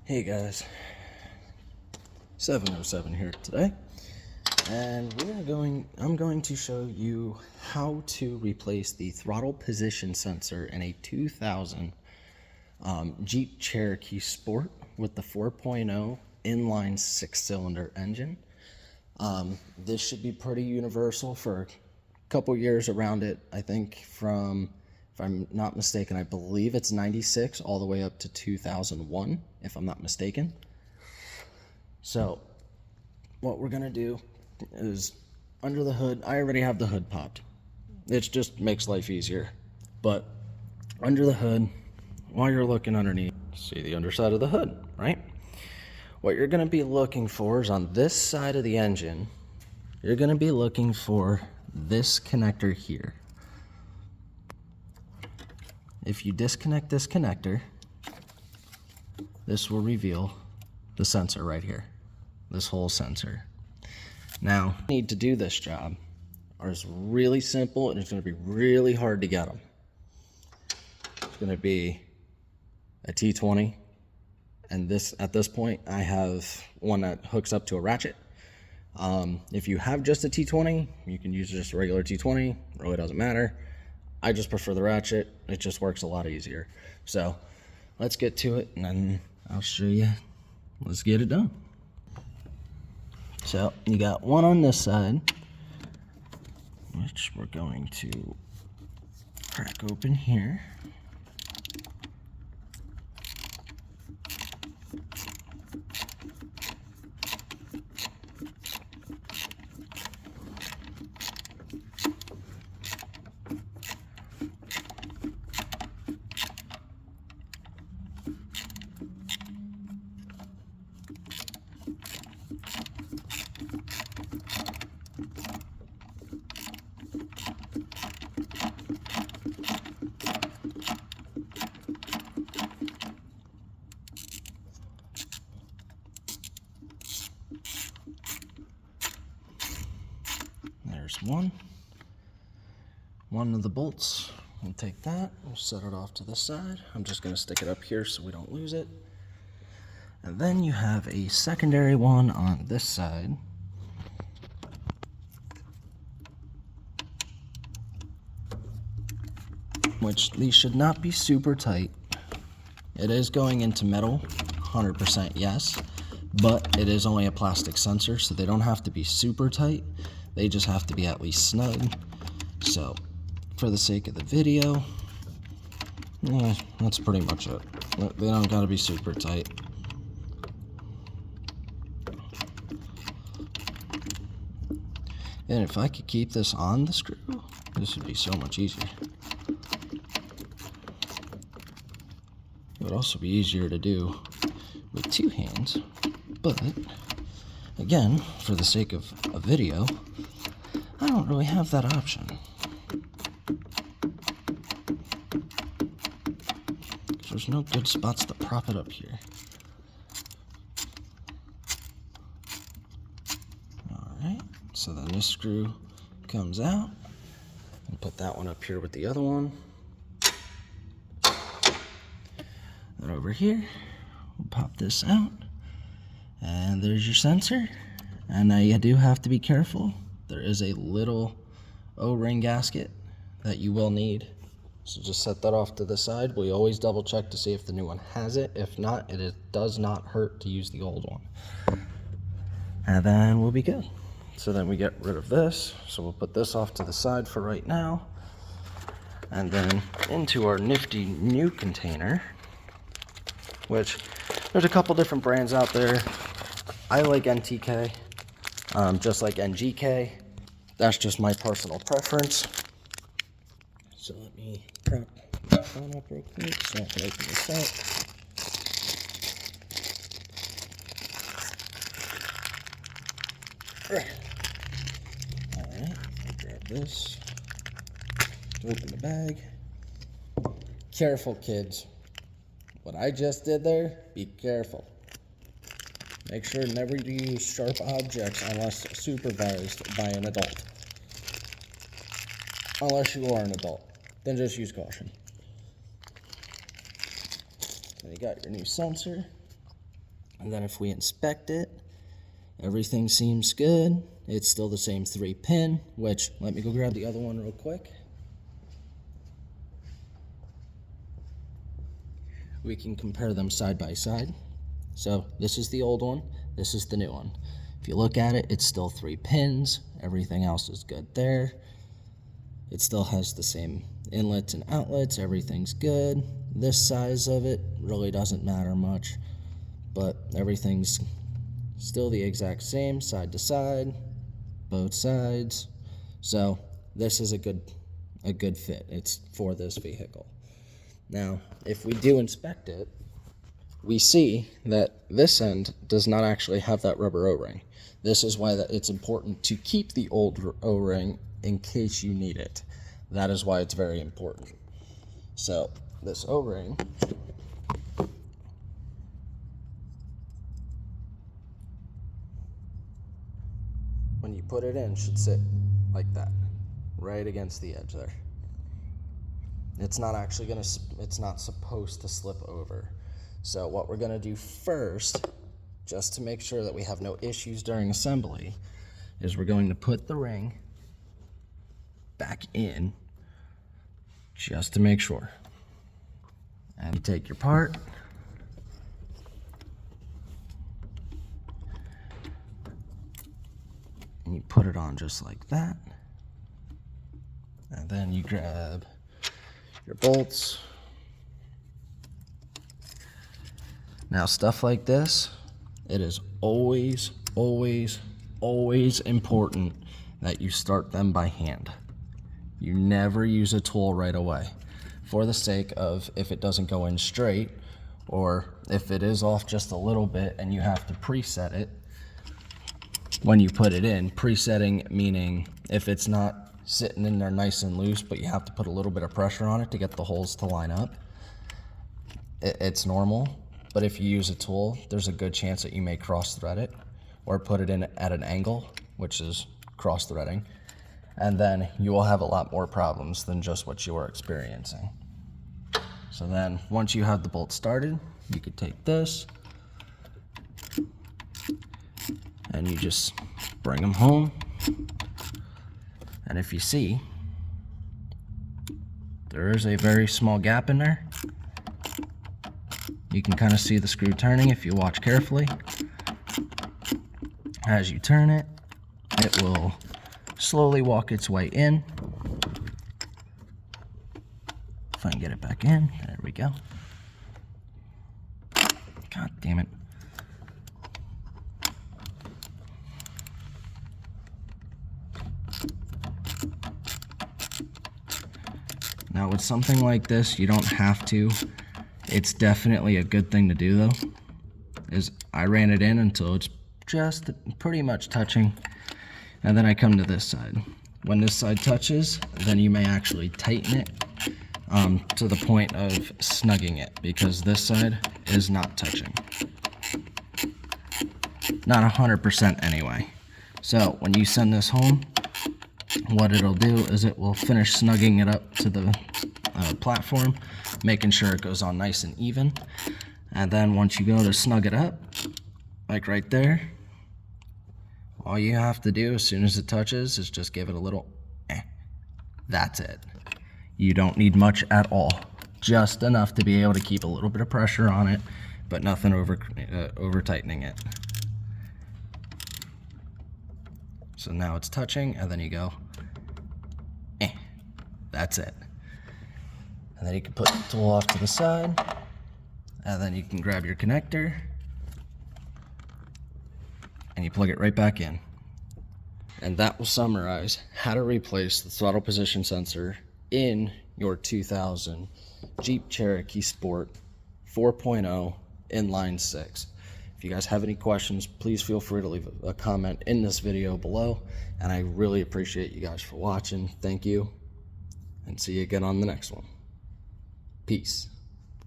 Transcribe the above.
Hey guys, 707 here today, and I'm going to show you how to replace the throttle position sensor in a 2000 Jeep Cherokee Sport with the 4.0 inline 6-cylinder engine. This should be pretty universal for a couple years around it. I think from, if I'm not mistaken, I believe it's 96 all the way up to 2001, if I'm not mistaken. So what we're gonna do is, under the hood, I already have the hood popped. It just makes life easier. But under the hood, while you're looking underneath, see the underside of the hood, right? What you're gonna be looking for is on this side of the engine, you're gonna be looking for this connector here. If you disconnect this connector, this will reveal the sensor right here, this whole sensor. Now, you need to do this job is really simple, and it's going to be really hard to get them. It's going to be a T20, and at this point, I have one that hooks up to a ratchet. If you have just a T20, you can use just a regular T20, really doesn't matter. I just prefer the ratchet, it just works a lot easier. So let's get to it, and then I'll show you. Let's get it done. So you got one on this side, which we're going to crack open here. There's one of the bolts. We'll take that, we'll set it off to the side. I'm just gonna stick it up here so we don't lose it. And then you have a secondary one on this side. Which these should not be super tight. It is going into metal, 100% yes, but it is only a plastic sensor, so they don't have to be super tight. They just have to be at least snug. So, for the sake of the video, that's pretty much it. They don't gotta be super tight. And if I could keep this on the screw, this would be so much easier. It would also be easier to do with two hands, but again, for the sake of a video, I don't really have that option. There's no good spots to prop it up here. Alright, so then this screw comes out, and put that one up here with the other one. Then over here, we'll pop this out, and there's your sensor. And now you do have to be careful. There is a little O-ring gasket that you will need. So just set that off to the side. We always double check to see if the new one has it. If not, it does not hurt to use the old one. And then we'll be good. So then we get rid of this. So we'll put this off to the side for right now. And then into our nifty new container, which there's a couple different brands out there. I like NTK, just like NGK. That's just my personal preference. So let me prop my phone up real quick so I can open this up. Alright, grab this, open the bag. Careful, kids. What I just did there, be careful. Make sure never to use sharp objects unless supervised by an adult. Unless you are an adult, then just use caution. So you got your new sensor. And then if we inspect it, everything seems good. It's still the same 3-pin, which, let me go grab the other one real quick. We can compare them side by side. So this is the old one, this is the new one. If you look at it, it's still 3 pins. Everything else is good there. It still has the same inlets and outlets. Everything's good. This size of it really doesn't matter much, but everything's still the exact same, side to side, both sides. So this is a good fit. It's for this vehicle. Now, if we do inspect it, we see that this end does not actually have that rubber O-ring. This is why it's important to keep the old O-ring in case you need it. That is why it's very important. So this O-ring, when you put it in, should sit like that, right against the edge there. It's not actually it's not supposed to slip over. So what we're gonna do first, just to make sure that we have no issues during assembly, is we're going to put the ring back in, just to make sure. And you take your part, and you put it on just like that. And then you grab your bolts. Now, stuff like this, it is always, always, always important that you start them by hand. You never use a tool right away, for the sake of if it doesn't go in straight, or if it is off just a little bit and you have to preset it when you put it in. Presetting meaning if it's not sitting in there nice and loose, but you have to put a little bit of pressure on it to get the holes to line up, it's normal. But if you use a tool, there's a good chance that you may cross-thread it or put it in at an angle, which is cross-threading, and then you will have a lot more problems than just what you are experiencing. So then, once you have the bolt started, you could take this and you just bring them home. And if you see, there is a very small gap in there. You can kind of see the screw turning if you watch carefully. As you turn it, it will slowly walk its way in. If I can get it back in, there we go. God damn it. Now with something like this, you don't have to. It's definitely a good thing to do though, is I ran it in until it's just pretty much touching, and then I come to this side. When this side touches, then you may actually tighten it to the point of snugging it, because this side is not touching. Not 100% anyway. So when you send this home, what it'll do is it will finish snugging it up to the platform, making sure it goes on nice and even. And then once you go to snug it up, like right there, all you have to do as soon as it touches is just give it a little That's it. You don't need much at all, just enough to be able to keep a little bit of pressure on it, but nothing over tightening it. So now it's touching, and then you go that's it. And then you can put the tool off to the side, and then you can grab your connector and you plug it right back in. And that will summarize how to replace the throttle position sensor in your 2000 Jeep Cherokee Sport 4.0 inline 6. If you guys have any questions, please feel free to leave a comment in this video below, and I really appreciate you guys for watching. Thank you, and see you again on the next one. Peace.